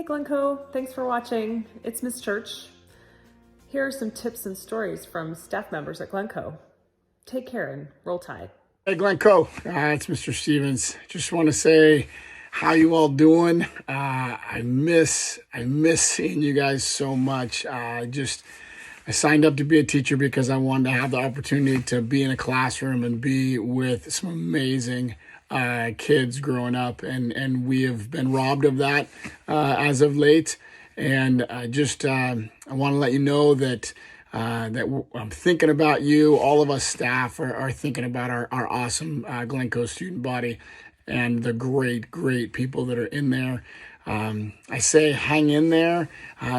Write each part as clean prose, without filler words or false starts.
Hey Glencoe, thanks for watching. It's Miss Church. Here are some tips and stories from staff members at Glencoe. Take care and roll tide. Hey Glencoe, it's Mr. Stevens. Just want to say how you all doing. I miss seeing you guys so much. I signed up to be a teacher because I wanted to have the opportunity to be in a classroom and be with some amazing kids growing up, and we have been robbed of that as of late. And I want to let you know that I'm thinking about you. All of us staff are thinking about our awesome Glencoe student body and the great people that are in there. I say hang in there.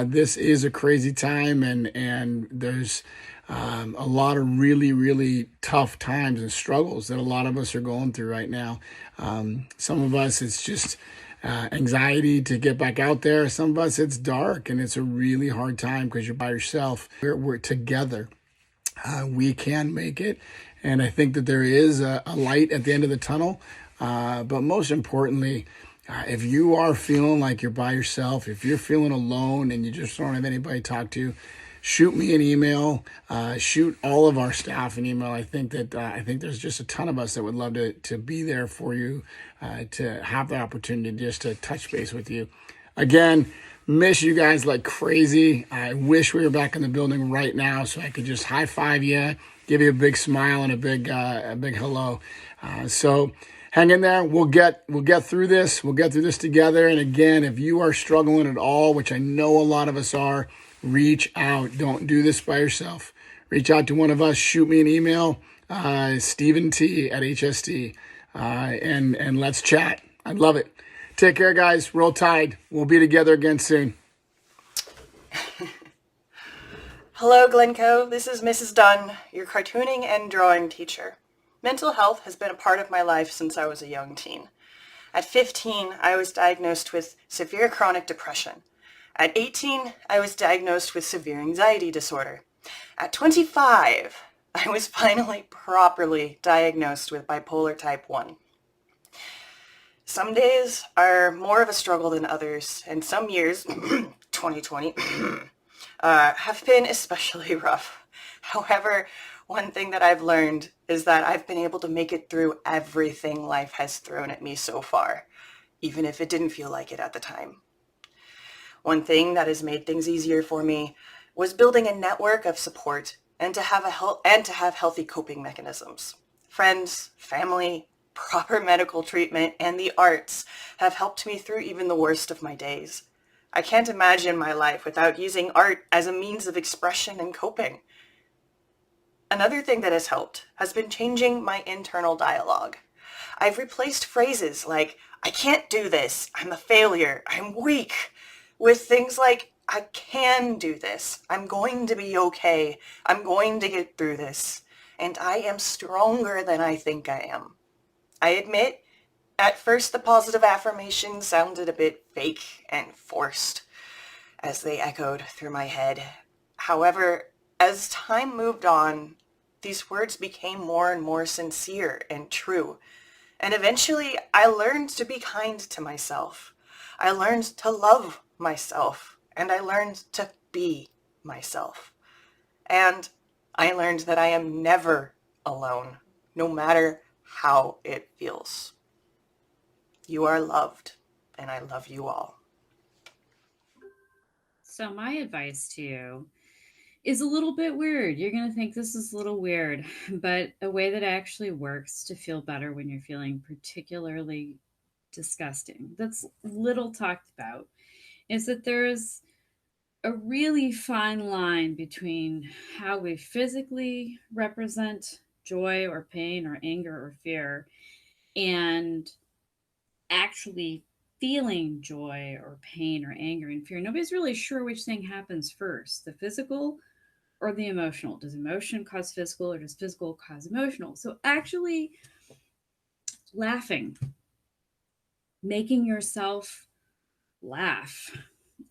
This is a crazy time, and there's a lot of really tough times and struggles that a lot of us are going through right now. Some of us, it's just anxiety to get back out there. Some of us, it's dark and it's a really hard time because you're by yourself. We're together. We can make it. And I think that there is a light at the end of the tunnel. But most importantly, if you are feeling like you're by yourself, if you're feeling alone and you just don't have anybody to talk to, shoot me an email. Shoot all of our staff an email. I think there's just a ton of us that would love to be there for you, to have the opportunity just to touch base with you. Again, miss you guys like crazy. I wish we were back in the building right now so I could just high five you, give you a big smile and a big hello. So hang in there. We'll get through this. We'll get through this together. And again, if you are struggling at all, which I know a lot of us are, reach out. Don't do this by yourself. Reach out to one of us. Shoot me an email, Stephen T at HST, and let's chat. I'd love it. Take care, guys. Roll Tide. We'll be together again soon. Hello, Glencoe. This is Mrs. Dunn, your cartooning and drawing teacher. Mental health has been a part of my life since I was a young teen. At 15, I was diagnosed with severe chronic depression. At 18, I was diagnosed with severe anxiety disorder. At 25, I was finally properly diagnosed with bipolar type 1. Some days are more of a struggle than others, and some years, 2020, have been especially rough. However, one thing that I've learned is that I've been able to make it through everything life has thrown at me so far, even if it didn't feel like it at the time. One thing that has made things easier for me was building a network of support and to have healthy coping mechanisms. Friends, family, proper medical treatment, and the arts have helped me through even the worst of my days. I can't imagine my life without using art as a means of expression and coping. Another thing that has helped has been changing my internal dialogue. I've replaced phrases like, I can't do this, I'm a failure, I'm weak, with things like, I can do this, I'm going to be okay, I'm going to get through this, and I am stronger than I think I am. I admit, at first the positive affirmations sounded a bit fake and forced as they echoed through my head. However, as time moved on, these words became more and more sincere and true. And eventually, I learned to be kind to myself. I learned to love myself, and I learned to be myself. And I learned that I am never alone, no matter how it feels. You are loved, and I love you all. So my advice to you is a little bit weird. You're going to think this is a little weird, but a way that actually works to feel better when you're feeling particularly disgusting, that's little talked about, is that there's a really fine line between how we physically represent joy or pain or anger or fear and actually feeling joy or pain or anger and fear. Nobody's really sure which thing happens first, the physical or the emotional. Does emotion cause physical or does physical cause emotional? So actually laughing, making yourself laugh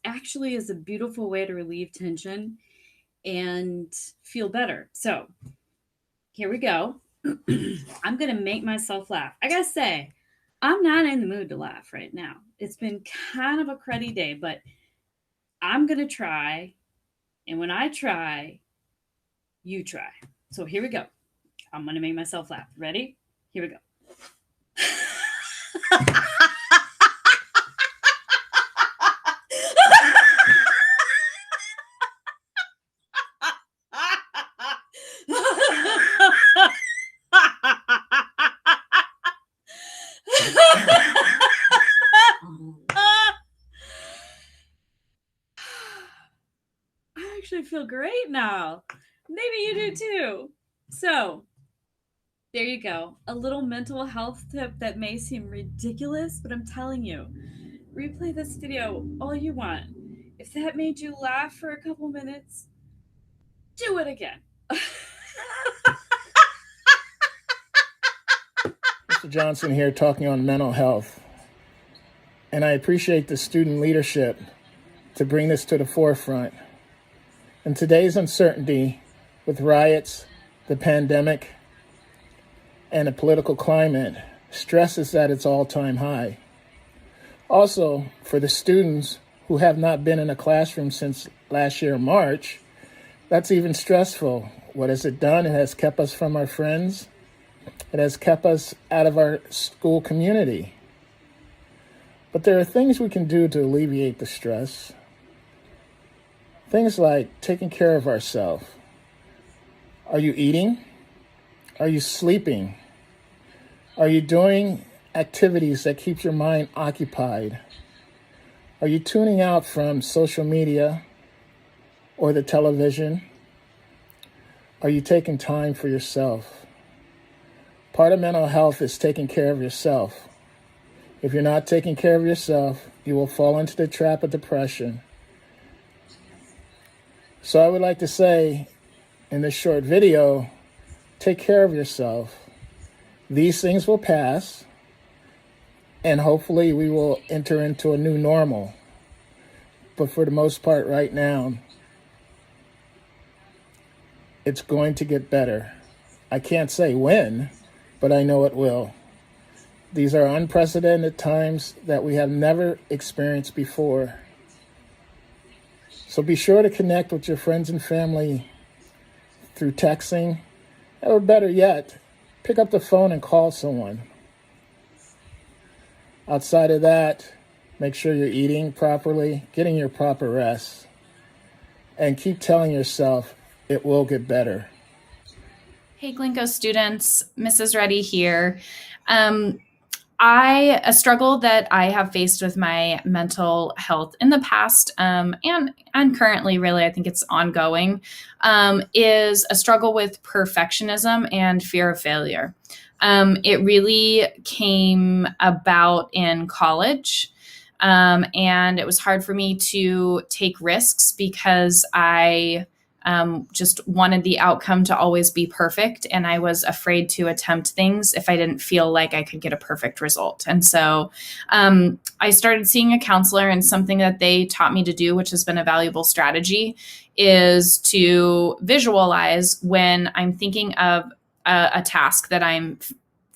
actually is a beautiful way to relieve tension and feel better. So here we go. I'm going to make myself laugh. I got to say, I'm not in the mood to laugh right now. It's been kind of a cruddy day, but I'm going to try. And when I try, you try. So here we go. I'm going to make myself laugh. Ready? Here we go. I actually feel great now. Maybe you do too. So, there you go. A little mental health tip that may seem ridiculous, but I'm telling you, replay this video all you want. If that made you laugh for a couple minutes, do it again. Mr. Johnson here talking on mental health. And I appreciate the student leadership to bring this to the forefront. In today's uncertainty with riots, the pandemic, and the political climate, stress is at its all-time high. Also, for the students who have not been in a classroom since last year, March, that's even stressful. What has it done? It has kept us from our friends. It has kept us out of our school community. But there are things we can do to alleviate the stress. Things like taking care of ourselves. Are you eating? Are you sleeping? Are you doing activities that keep your mind occupied? Are you tuning out from social media or the television? Are you taking time for yourself? Part of mental health is taking care of yourself. If you're not taking care of yourself, you will fall into the trap of depression. So I would like to say in this short video, take care of yourself. These things will pass, and hopefully we will enter into a new normal. But for the most part right now, it's going to get better. I can't say when, but I know it will. These are unprecedented times that we have never experienced before. So be sure to connect with your friends and family through texting, or better yet, pick up the phone and call someone. Outside of that, make sure you're eating properly, getting your proper rest, and keep telling yourself it will get better. Hey, Glencoe students, Mrs. Reddy here. A struggle that I have faced with my mental health in the past, and currently, really, I think it's ongoing, is a struggle with perfectionism and fear of failure. It really came about in college, and it was hard for me to take risks because I just wanted the outcome to always be perfect. And I was afraid to attempt things if I didn't feel like I could get a perfect result. And so I started seeing a counselor, and something that they taught me to do, which has been a valuable strategy, is to visualize when I'm thinking of a task that I'm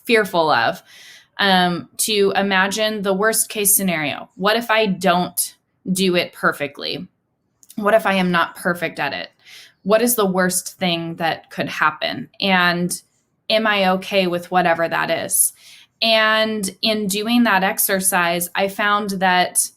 fearful of, to imagine the worst case scenario. What if I don't do it perfectly? What if I am not perfect at it? What is the worst thing that could happen? And am I okay with whatever that is? And in doing that exercise, I found that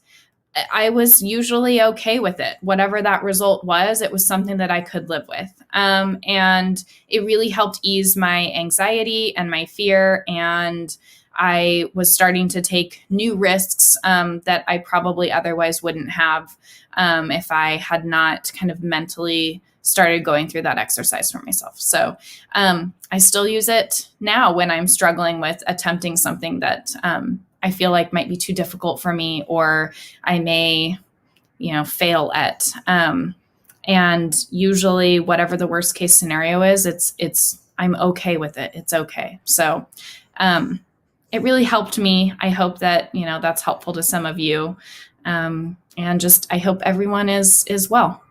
I was usually okay with it. Whatever that result was, it was something that I could live with. And it really helped ease my anxiety and my fear. And I was starting to take new risks that I probably otherwise wouldn't have if I had not kind of mentally started going through that exercise for myself. So I still use it now when I'm struggling with attempting something that I feel like might be too difficult for me, or I may, fail at. And usually, whatever the worst case scenario is, I'm okay with it. It's okay. So it really helped me. I hope that that's helpful to some of you, and just I hope everyone is well.